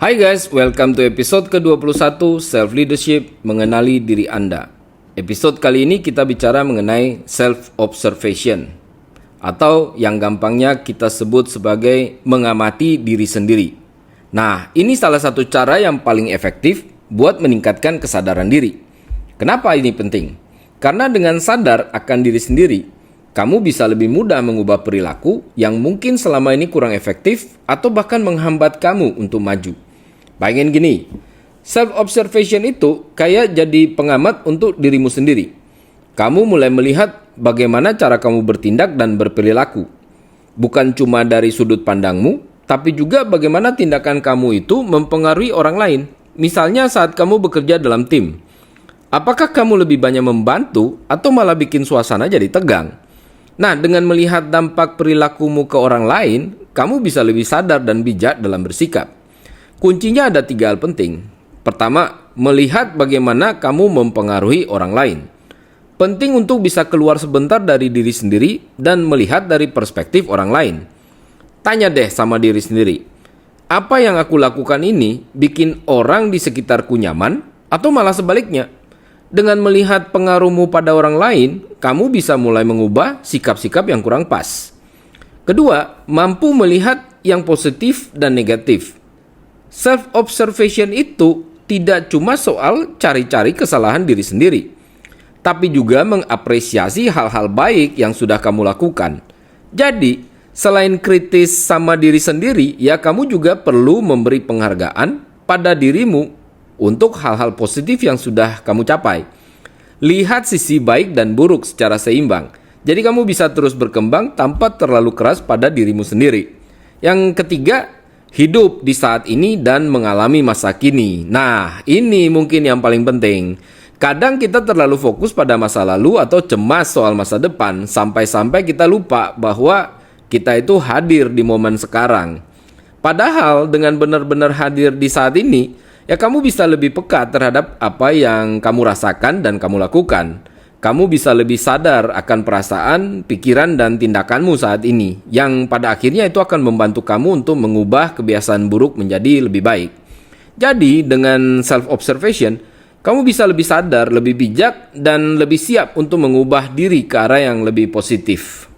Hai guys, welcome to episode ke-21 Self Leadership Mengenali Diri Anda. Episode kali ini kita bicara mengenai self-observation, atau yang gampangnya kita sebut sebagai mengamati diri sendiri. Nah, ini salah satu cara yang paling efektif buat meningkatkan kesadaran diri. Kenapa ini penting? Karena dengan sadar akan diri sendiri, kamu bisa lebih mudah mengubah perilaku yang mungkin selama ini kurang efektif atau bahkan menghambat kamu untuk maju. Bayangin gini, self-observation itu kayak jadi pengamat untuk dirimu sendiri. Kamu mulai melihat bagaimana cara kamu bertindak dan berperilaku. Bukan cuma dari sudut pandangmu, tapi juga bagaimana tindakan kamu itu mempengaruhi orang lain. Misalnya saat kamu bekerja dalam tim. Apakah kamu lebih banyak membantu atau malah bikin suasana jadi tegang? Nah, dengan melihat dampak perilakumu ke orang lain, kamu bisa lebih sadar dan bijak dalam bersikap. Kuncinya ada 3 hal penting. Pertama, melihat bagaimana kamu mempengaruhi orang lain. Penting untuk bisa keluar sebentar dari diri sendiri dan melihat dari perspektif orang lain. Tanya deh sama diri sendiri, apa yang aku lakukan ini bikin orang di sekitarku nyaman atau malah sebaliknya? Dengan melihat pengaruhmu pada orang lain, kamu bisa mulai mengubah sikap-sikap yang kurang pas. Kedua, mampu melihat yang positif dan negatif. Self-observation itu tidak cuma soal cari-cari kesalahan diri sendiri, tapi juga mengapresiasi hal-hal baik yang sudah kamu lakukan. Jadi, selain kritis sama diri sendiri, ya kamu juga perlu memberi penghargaan pada dirimu untuk hal-hal positif yang sudah kamu capai. Lihat sisi baik dan buruk secara seimbang. Jadi kamu bisa terus berkembang tanpa terlalu keras pada dirimu sendiri. Yang ketiga, hidup di saat ini dan mengalami masa kini. Nah, ini mungkin yang paling penting. Kadang kita terlalu fokus pada masa lalu atau cemas soal masa depan, sampai-sampai kita lupa bahwa kita itu hadir di momen sekarang. Padahal dengan benar-benar hadir di saat ini, ya kamu bisa lebih peka terhadap apa yang kamu rasakan dan kamu lakukan. Kamu bisa lebih sadar akan perasaan, pikiran, dan tindakanmu saat ini, yang pada akhirnya itu akan membantu kamu untuk mengubah kebiasaan buruk menjadi lebih baik. Jadi, dengan self-observation, kamu bisa lebih sadar, lebih bijak, dan lebih siap untuk mengubah diri ke arah yang lebih positif.